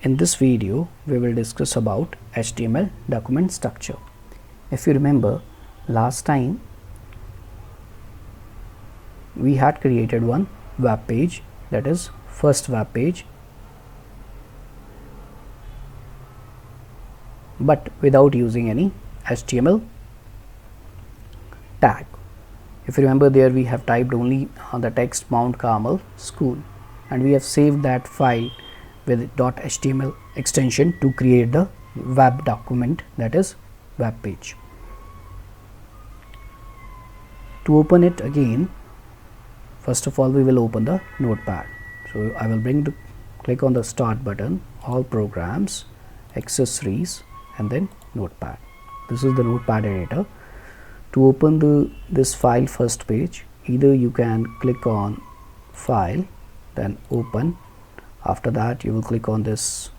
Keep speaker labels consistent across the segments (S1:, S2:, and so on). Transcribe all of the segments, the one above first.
S1: In this video, we will discuss about HTML document structure. If you remember, last time we had created one web page, that is first web page, but without using any HTML tag. If you remember, there we have typed only the text Mount Carmel School, and we have saved that file with .html extension to create the web document, that is web page. To open it again, first of all we will open the notepad. So I will click on the start button, all programs, accessories, and then notepad. This is the notepad editor. To open this file first page, either you can click on file, then open. After that you will click on this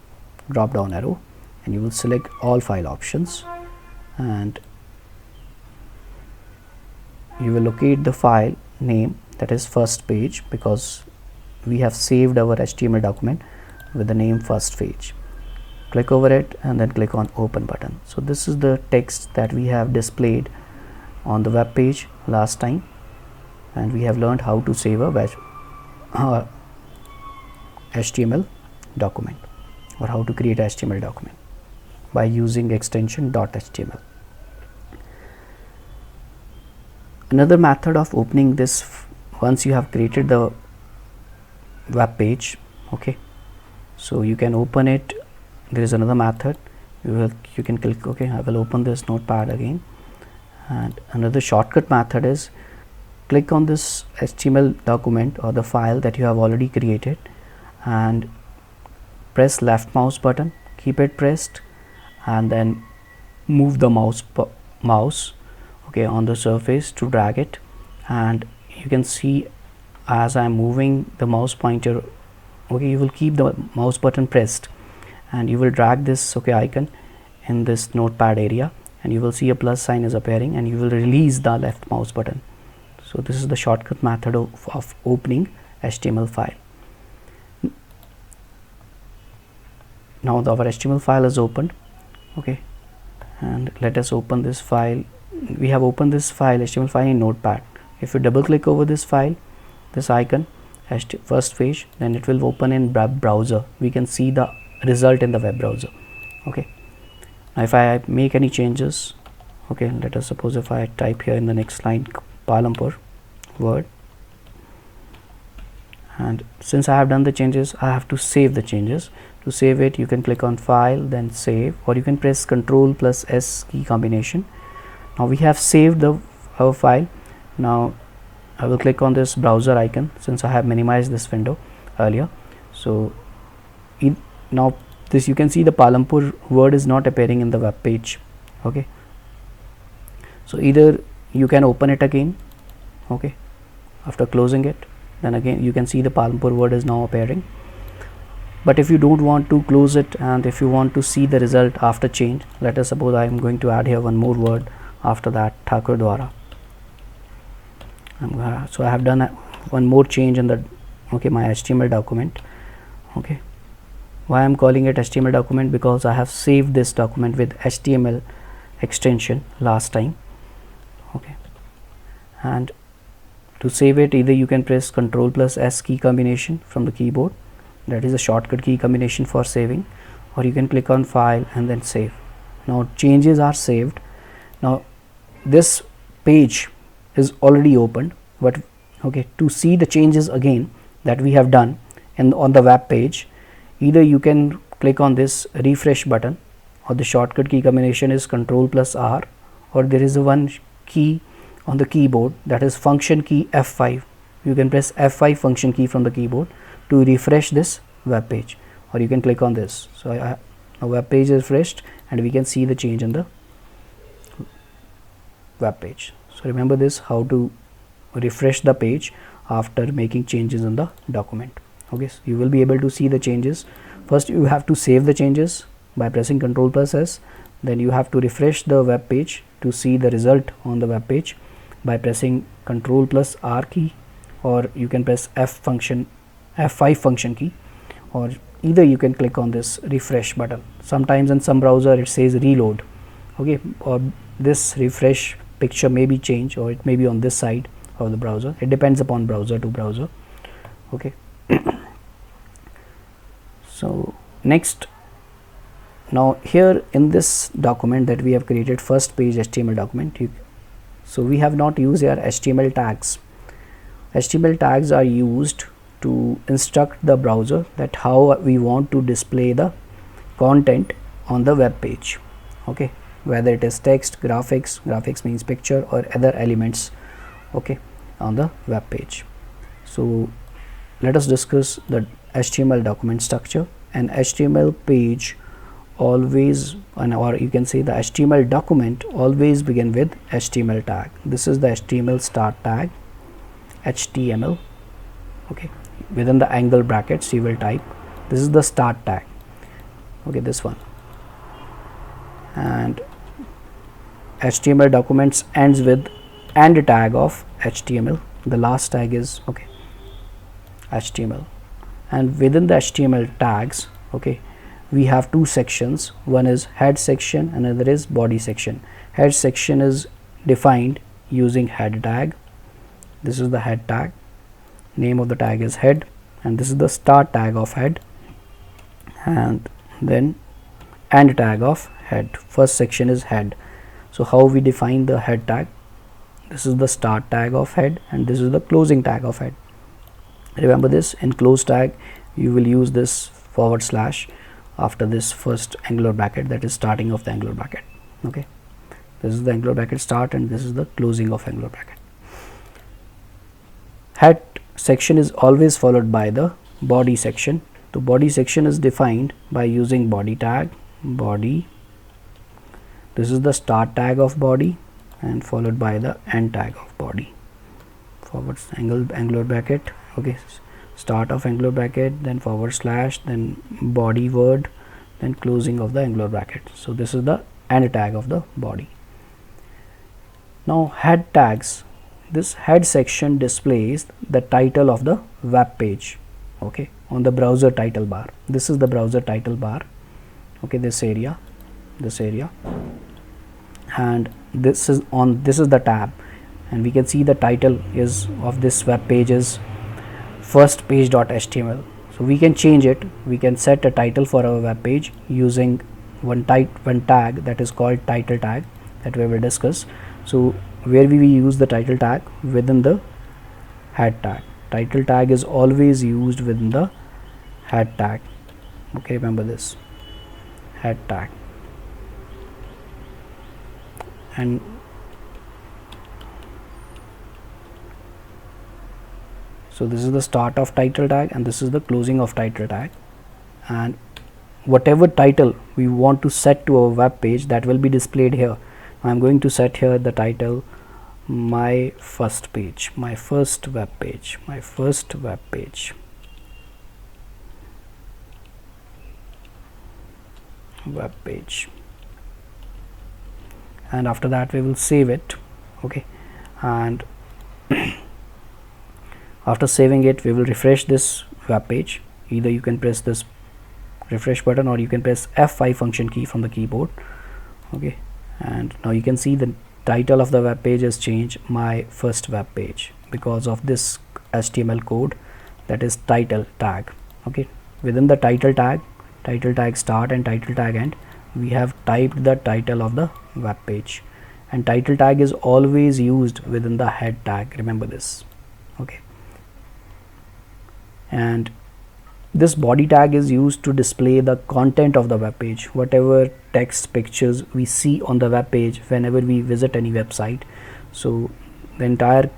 S1: drop down arrow and you will select all file options, and you will locate the file name, that is first page, because we have saved our HTML document with the name first page. Click over it and then click on open button. So this is the text that we have displayed on the web page last time, and we have learned how to save a HTML document, or how to create a HTML document by using extension .html. Another method of opening this, once you have created the web page, okay, so you can open it. There is another method. You can click, okay, I will open this notepad again, and another shortcut method is click on this HTML document or the file that you have already created and press left mouse button, keep it pressed, and then move the mouse okay, on the surface to drag it, and you can see as I am moving the mouse pointer, okay, you will keep the mouse button pressed and you will drag this, okay, icon in this notepad area, and you will see a plus sign is appearing, and you will release the left mouse button. So this is the shortcut method of opening HTML file. Now our HTML file is opened, okay, and let us open this file. We have opened this file, HTML file, in notepad. If you double click over this file, this icon, first page, then it will open in web browser. We can see the result in the web browser. Okay, now if I make any changes, okay, let us suppose if I type here in the next line Palampur word, and since I have done the changes, I have to save the changes. To save it, you can click on file, then save, or you can press Ctrl plus S key combination. Now we have saved our file. Now I will click on this browser icon since I have minimized this window earlier. So now this, you can see the Palampur word is not appearing in the web page. Okay, so either you can open it again, okay, after closing it, then again you can see the Palampur word is now appearing. But if you don't want to close it, and if you want to see the result after change, let us suppose I am going to add here one more word after that, Thakur Dwara. So I have done one more change in the, okay, my HTML document. Okay, why I am calling it HTML document? Because I have saved this document with HTML extension last time. Okay, and to save it, either you can press Ctrl plus S key combination from the keyboard, that is a shortcut key combination for saving, or you can click on file and then save. Now changes are saved. Now this page is already opened, but okay, to see the changes again that we have done on the web page, either you can click on this refresh button, or the shortcut key combination is Ctrl plus R, or there is a one key on the keyboard, that is function key F5. You can press F5 function key from the keyboard to refresh this web page, or you can click on this. So a web page is refreshed and we can see the change in the web page. So remember this, how to refresh the page after making changes in the document. Okay, so you will be able to see the changes. First you have to save the changes by pressing Ctrl plus S, then you have to refresh the web page to see the result on the web page by pressing Ctrl plus R key, or you can press F5 function key, or either you can click on this refresh button. Sometimes in some browser it says reload, okay, or this refresh picture may be changed, or it may be on this side of the browser. It depends upon browser to browser, okay. So next, now here in this document that we have created, first page HTML document, so we have not used here HTML tags. HTML tags are used to instruct the browser that how we want to display the content on the web page, okay, whether it is text, graphics means picture, or other elements, okay, on the web page. So let us discuss the HTML document structure. An HTML page always, or you can say the HTML document always begin with HTML tag. This is the HTML start tag, HTML, okay. Within the angle brackets you will type, this is the start tag, okay, this one. And HTML documents ends with end tag of HTML. The last tag is, okay, HTML. And within the HTML tags, okay, we have two sections. One is head section, another is body section. Head section is defined using head tag. This is the head tag, name of the tag is head, and this is the start tag of head, and then end tag of head. First section is head. So how we define the head tag? This is the start tag of head, and this is the closing tag of head. Remember this, in close tag you will use this / after this first angular bracket, that is starting of the angular bracket, okay. This is the angular bracket start, and this is the closing of angular bracket. Head section is always followed by the body section. The body section is defined by using body tag, body. This is the start tag of body, and followed by the end tag of body, / angular bracket, okay, start of angular bracket, then /, then body word, then closing of the angular bracket. So this is the end tag of the body. Now head tags, this head section displays the title of the web page, okay, on the browser title bar. This is the browser title bar, okay, this area, and this is the tab, and we can see the title is of this web page is first page.html. So we can change it, we can set a title for our web page using one tag that is called title tag, that we will discuss. So where we will use the title tag? Within the head tag. Title tag is always used within the head tag, okay, remember this, head tag. And so this is the start of title tag, and this is the closing of title tag, and whatever title we want to set to our web page, that will be displayed here. I am going to set here the title my first page, my first web page, and after that we will save it, okay. And after saving it, we will refresh this web page. Either you can press this refresh button, or you can press F5 function key from the keyboard, okay. And now you can see the title of the web page has changed, my first web page, because of this HTML code, that is title tag, okay. Within the title tag start and title tag end, we have typed the title of the web page, and title tag is always used within the head tag, remember this, okay. And this body tag is used to display the content of the web page, whatever text, pictures we see on the web page whenever we visit any website. So the entire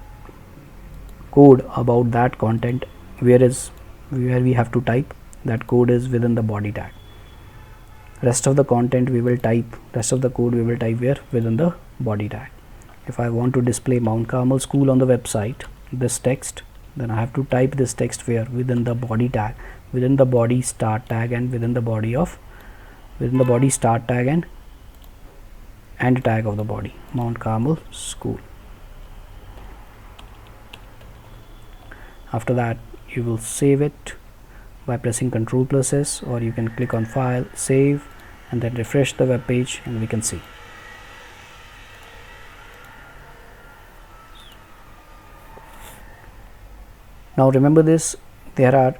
S1: code about that content, where we have to type, that code is within the body tag. Rest of the content we will type, rest of the code we will type where? Within the body tag. If I want to display Mount Carmel School on the website, this text, then I have to type this text where? Within the body tag, within the body start tag, and within the body start tag and end tag of the body, Mount Carmel School. After that you will save it, by pressing Ctrl+S, or you can click on File, Save, and then refresh the web page, and we can see. Now remember this, there are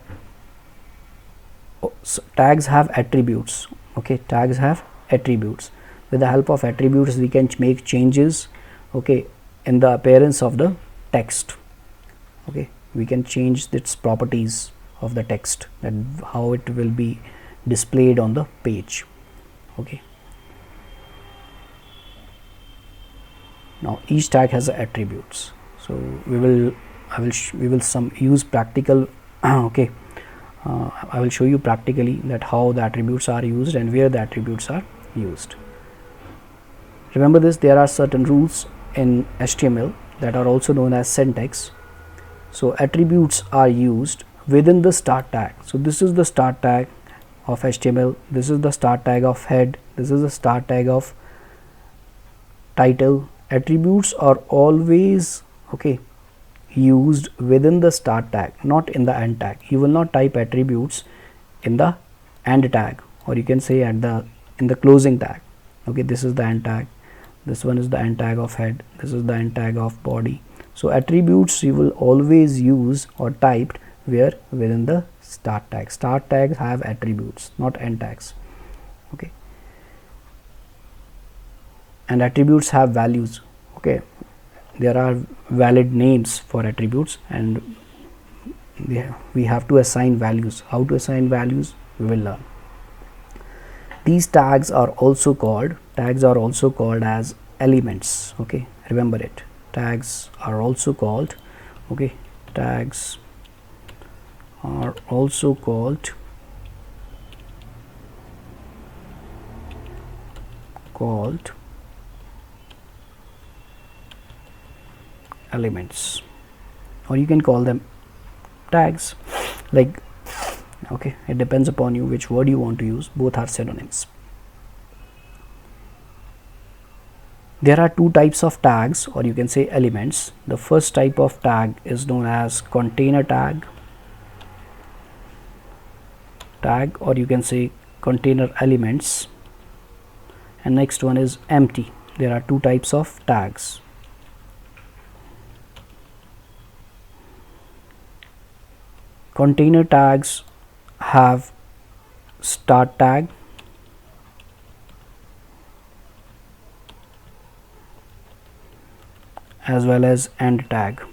S1: tags have attributes. Okay, tags have attributes. With the help of attributes we can make changes, okay, in the appearance of the text. Okay, we can change its properties of the text, that how it will be displayed on the page. Okay, now each tag has attributes, so we will use practical okay, I will show you practically that how the attributes are used and where the attributes are used. Remember this, there are certain rules in HTML that are also known as syntax. So attributes are used within the start tag. So this is the start tag of HTML, this is the start tag of head, this is the start tag of title. Attributes are always, okay, used within the start tag, not in the end tag. You will not type attributes in the end tag, or you can say in the closing tag. Okay, this is the end tag, this one is the end tag of head, this is the end tag of body. So attributes you will always use or typed where? Within the start tag. Start tags have attributes, not end tags. Okay, and attributes have values. Okay, there are valid names for attributes, and we have to assign values. How to assign values we will learn. These tags are also called as elements. Okay, remember it, tags are also called, okay, tags are also called elements, or you can call them tags, like, okay, it depends upon you which word you want to use. Both are synonyms. There are two types of tags, or you can say elements. The first type of tag is known as container tag, or you can say container elements, and next one is empty. There are two types of tags. Container tags have start tag, as well as end tag.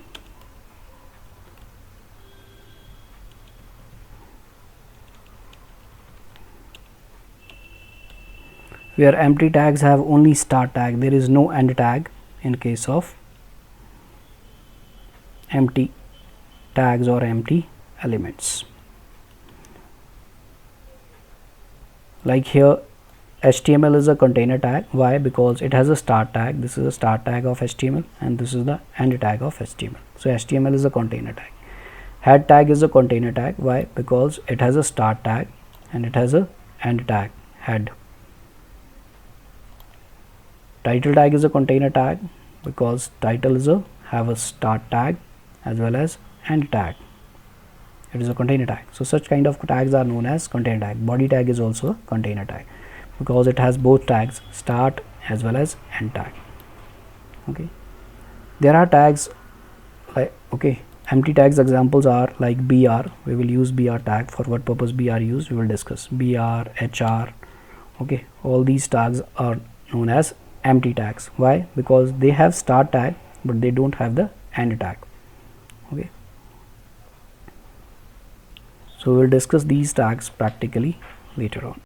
S1: Where empty tags have only start tag, there is no end tag in case of empty tags or empty elements. Like here, HTML is a container tag. Why? Because it has a start tag. This is a start tag of HTML, and this is the end tag of HTML. So HTML is a container tag. Head tag is a container tag. Why? Because it has a start tag and it has a end tag, head. Title tag is a container tag because title is have a start tag as well as end tag. It is a container tag. So such kind of tags are known as container tag. Body tag is also a container tag because it has both tags, start as well as end tag. Okay, there are tags like, okay, empty tags examples are like BR. We will use BR tag. For what purpose BR used, we will discuss. BR, HR, okay, all these tags are known as empty tags. Why? Because they have start tag but they don't have the end tag. Okay, so we'll discuss these tags practically later on.